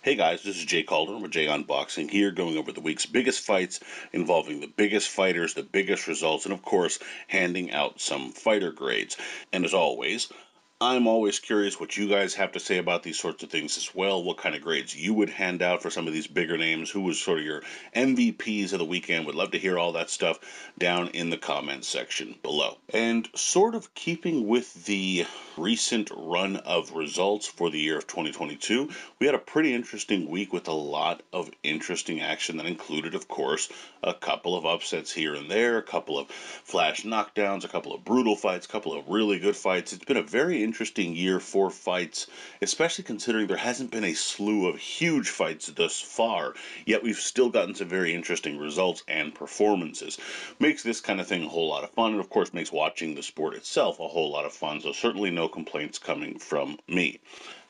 Hey guys, this is Jay Calder with Jay Unboxing here, going over the week's biggest fights involving the biggest fighters, the biggest results, and of course, handing out some fighter grades. And as always, I'm always curious what you guys have to say about these sorts of things as well. What kind of grades you would hand out for some of these bigger names? Who was sort of your MVPs of the weekend? Would love to hear all that stuff down in the comments section below. And sort of keeping with the recent run of results for the year of 2022, we had a pretty interesting week with a lot of interesting action that included, of course, a couple of upsets here and there, a couple of flash knockdowns, a couple of brutal fights, a couple of really good fights. It's been a very interesting year for fights, especially considering there hasn't been a slew of huge fights thus far, yet we've still gotten some very interesting results and performances. Makes this kind of thing a whole lot of fun, and of course makes watching the sport itself a whole lot of fun, so certainly no complaints coming from me.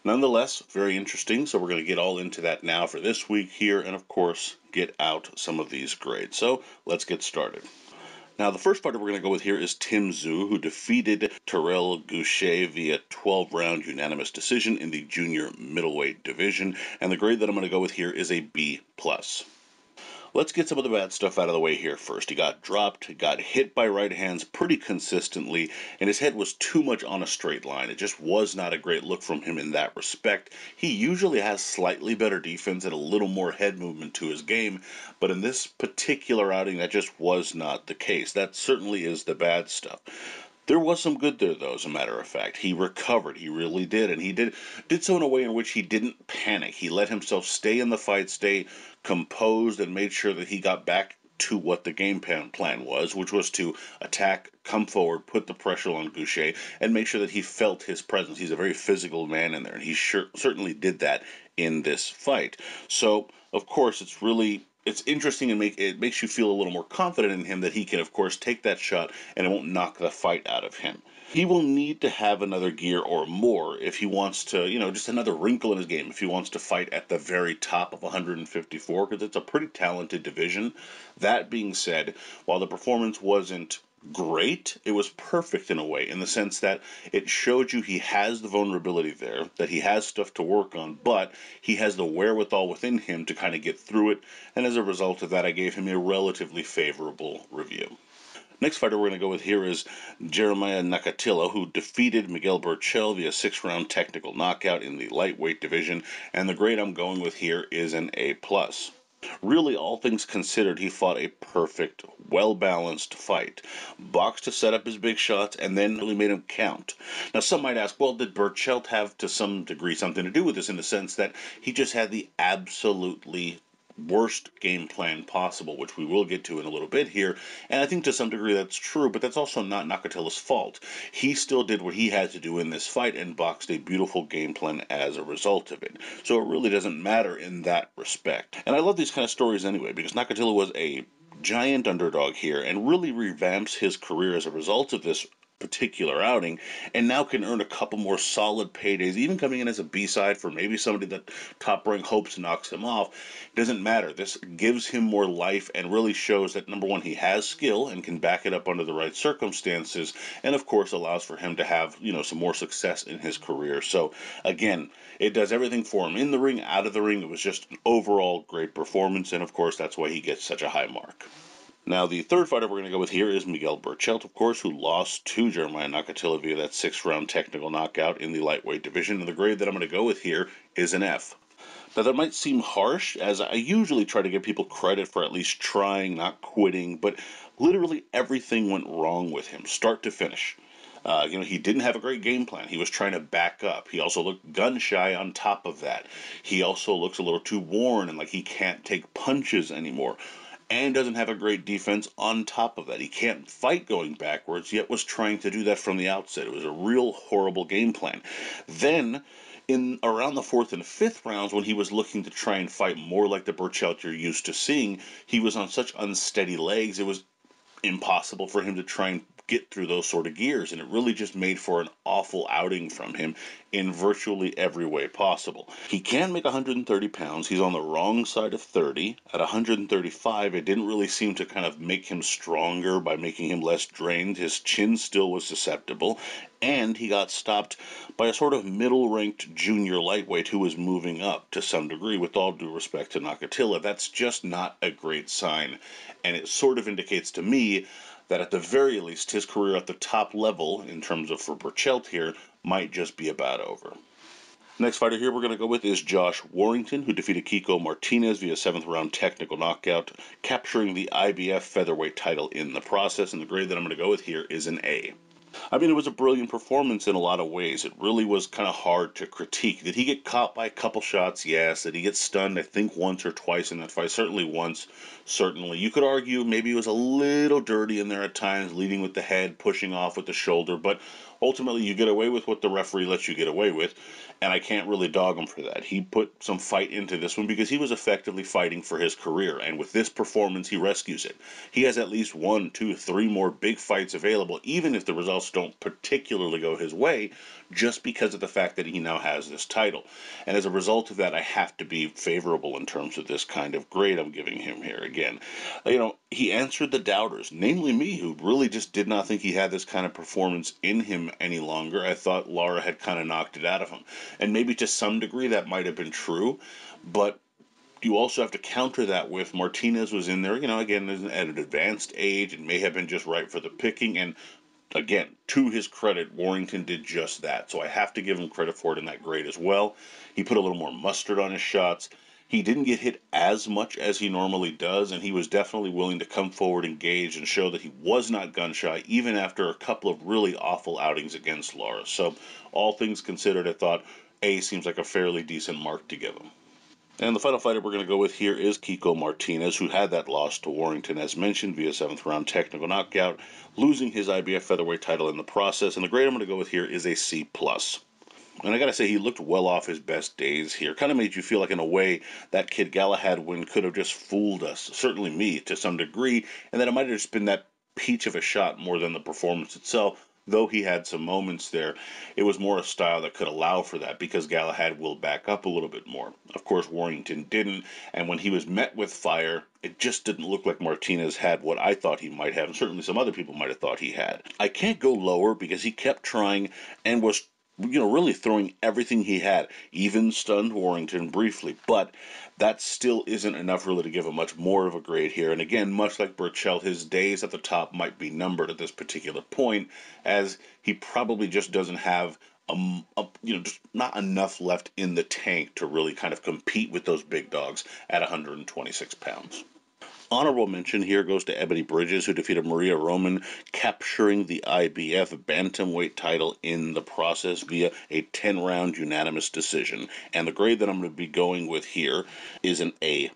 Nonetheless, very interesting, so we're going to get all into that now for this week here, and of course get out some of these grades. So let's get started. Now, the first fighter we're going to go with here is Tszyu, who defeated Terrell Gausha via 12-round unanimous decision in the junior middleweight division, and the grade that I'm going to go with here is a B+. Let's get some of the bad stuff out of the way here first. He got dropped, got hit by right hands pretty consistently, and his head was too much on a straight line. It just was not a great look from him in that respect. He usually has slightly better defense and a little more head movement to his game, but in this particular outing, that just was not the case. That certainly is the bad stuff. There was some good there, though, as a matter of fact. He recovered. He really did. And he did so in a way in which he didn't panic. He let himself stay in the fight, stay composed, and made sure that he got back to what the game plan was, which was to attack, come forward, put the pressure on Gausha, and make sure that he felt his presence. He's a very physical man in there, and he certainly did that in this fight. So, of course, it's interesting and it makes you feel a little more confident in him that he can, of course, take that shot and it won't knock the fight out of him. He will need to have another gear or more if he wants to, just another wrinkle in his game, if he wants to fight at the very top of 154, because it's a pretty talented division. That being said, while the performance wasn't great, it was perfect in a way, in the sense that it showed you he has the vulnerability there, that he has stuff to work on, but he has the wherewithal within him to kind of get through it, and as a result of that, I gave him a relatively favorable review. Next fighter we're going to go with here is JEREMIA Nakatillo, who defeated Miguel Berchelt via 6-round technical knockout in the lightweight division, and the grade I'm going with here is an A+. Really, all things considered, he fought a perfect, well-balanced fight. Boxed to set up his big shots, and then really made them count. Now, some might ask, well, did Berchelt have, to some degree, something to do with this, in the sense that he just had the absolutely worst game plan possible, which we will get to in a little bit here, and I think to some degree that's true, but that's also not Nakatillo's fault. He still did what he had to do in this fight and boxed a beautiful game plan as a result of it. So it really doesn't matter in that respect. And I love these kind of stories anyway, because Nakatillo was a giant underdog here and really revamps his career as a result of this particular outing, and now can earn a couple more solid paydays, even coming in as a B-side for maybe somebody that Top Rank hopes knocks him off. It doesn't matter. This gives him more life and really shows that, number one, he has skill and can back it up under the right circumstances, and of course allows for him to have, some more success in his career. So again, it does everything for him in the ring, out of the ring. It was just an overall great performance, and of course that's why he gets such a high mark. Now, the third fighter we're going to go with here is Miguel Berchelt, of course, who lost to JEREMIA Nakatillo via that 6-round technical knockout in the lightweight division. And the grade that I'm going to go with here is an F. Now, that might seem harsh, as I usually try to give people credit for at least trying, not quitting, but literally everything went wrong with him, start to finish. He didn't have a great game plan. He was trying to back up. He also looked gun-shy on top of that. He also looks a little too worn and like he can't take punches anymore, and doesn't have a great defense on top of that. He can't fight going backwards, yet was trying to do that from the outset. It was a real horrible game plan. Then, in around the 4th and 5th rounds, when he was looking to try and fight more like the Berchelt you're used to seeing, he was on such unsteady legs, it was impossible for him to try and get through those sort of gears, and it really just made for an awful outing from him in virtually every way possible. He can make 130 pounds. He's on the wrong side of 30. At 135, it didn't really seem to kind of make him stronger by making him less drained. His chin still was susceptible, and he got stopped by a sort of middle-ranked junior lightweight who was moving up to some degree. With all due respect to Nakatillo, that's just not a great sign, and it sort of indicates to me that at the very least his career at the top level, in terms of for Berchelt here, might just be about over. Next fighter here we're going to go with is Josh Warrington, who defeated Kiko Martinez via 7th round technical knockout, capturing the IBF featherweight title in the process, and the grade that I'm going to go with here is an A. I mean, it was a brilliant performance in a lot of ways. It really was kind of hard to critique. Did he get caught by a couple shots? Yes. Did he get stunned? I think once or twice in that fight. Certainly once. Certainly. You could argue maybe he was a little dirty in there at times, leading with the head, pushing off with the shoulder, but ultimately you get away with what the referee lets you get away with, and I can't really dog him for that. He put some fight into this one because he was effectively fighting for his career, and with this performance he rescues it. He has at least 1, 2, 3 more big fights available, even if the results don't particularly go his way, just because of the fact that he now has this title. And as a result of that, I have to be favorable in terms of this kind of grade I'm giving him here. Again, he answered the doubters, namely me, who really just did not think he had this kind of performance in him any longer. I thought Lara had kind of knocked it out of him. And maybe to some degree that might have been true, but you also have to counter that with Martinez was in there, again, at an advanced age. It may have been just right for the picking, and again, to his credit, Warrington did just that. So I have to give him credit for it in that grade as well. He put a little more mustard on his shots. He didn't get hit as much as he normally does, and he was definitely willing to come forward, engage, and show that he was not gun-shy, even after a couple of really awful outings against Lara. So all things considered, I thought A seems like a fairly decent mark to give him. And the final fighter we're going to go with here is Kiko Martinez, who had that loss to Warrington, as mentioned, via 7th round technical knockout, losing his IBF featherweight title in the process. And the grade I'm going to go with here is a C+. And I got to say, he looked well off his best days here. Kind of made you feel like, in a way, that Kid Galahad win could have just fooled us, certainly me, to some degree, and that it might have just been that peach of a shot more than the performance itself. Though he had some moments there, it was more a style that could allow for that because Galahad will back up a little bit more. Of course, Warrington didn't, and when he was met with fire, it just didn't look like Martinez had what I thought he might have, and certainly some other people might have thought he had. I can't go lower because he kept trying and was really throwing everything he had, even stunned Warrington briefly, but that still isn't enough really to give him much more of a grade here. And again, much like Berchelt, his days at the top might be numbered at this particular point, as he probably just doesn't have just not enough left in the tank to really kind of compete with those big dogs at 126 pounds. Honorable mention here goes to Ebony Bridges, who defeated Maria Roman, capturing the IBF bantamweight title in the process via a 10-round unanimous decision. And the grade that I'm going to be going with here is an A-.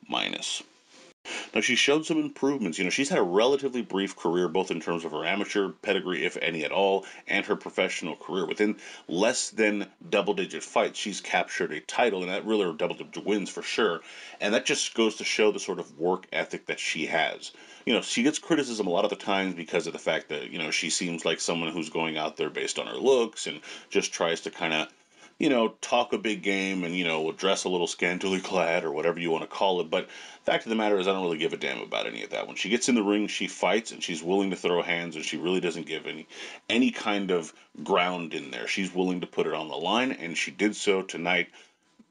Now, she showed some improvements. She's had a relatively brief career, both in terms of her amateur pedigree, if any at all, and her professional career. Within less than double-digit fights, she's captured a title, and that really are double-digit wins for sure. And that just goes to show the sort of work ethic that she has. She gets criticism a lot of the times because of the fact that, she seems like someone who's going out there based on her looks and just tries to kind of talk a big game and, dress a little scantily clad or whatever you want to call it. But fact of the matter is, I don't really give a damn about any of that. When she gets in the ring, she fights and she's willing to throw hands, and she really doesn't give any kind of ground in there. She's willing to put it on the line, and she did so tonight.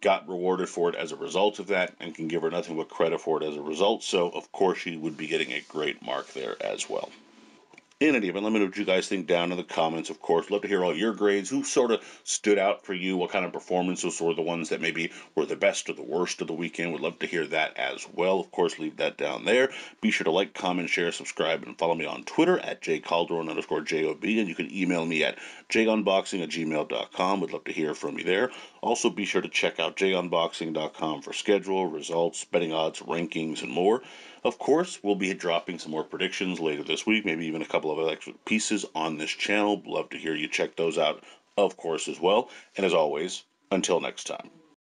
Got rewarded for it as a result of that, and can give her nothing but credit for it as a result. So, of course, she would be getting a great mark there as well. In any event, let me know what you guys think down in the comments, of course. Love to hear all your grades. Who sort of stood out for you? What kind of performances were the ones that maybe were the best or the worst of the weekend? Would love to hear that as well. Of course, leave that down there. Be sure to like, comment, share, subscribe, and follow me on Twitter at jcalderon_JOB. And you can email me at junboxing@gmail.com. Would love to hear from you there. Also, be sure to check out junboxing.com for schedule, results, betting odds, rankings, and more. Of course, we'll be dropping some more predictions later this week, maybe even a couple of other extra pieces on this channel. Love to hear you check those out, of course, as well. And as always, until next time.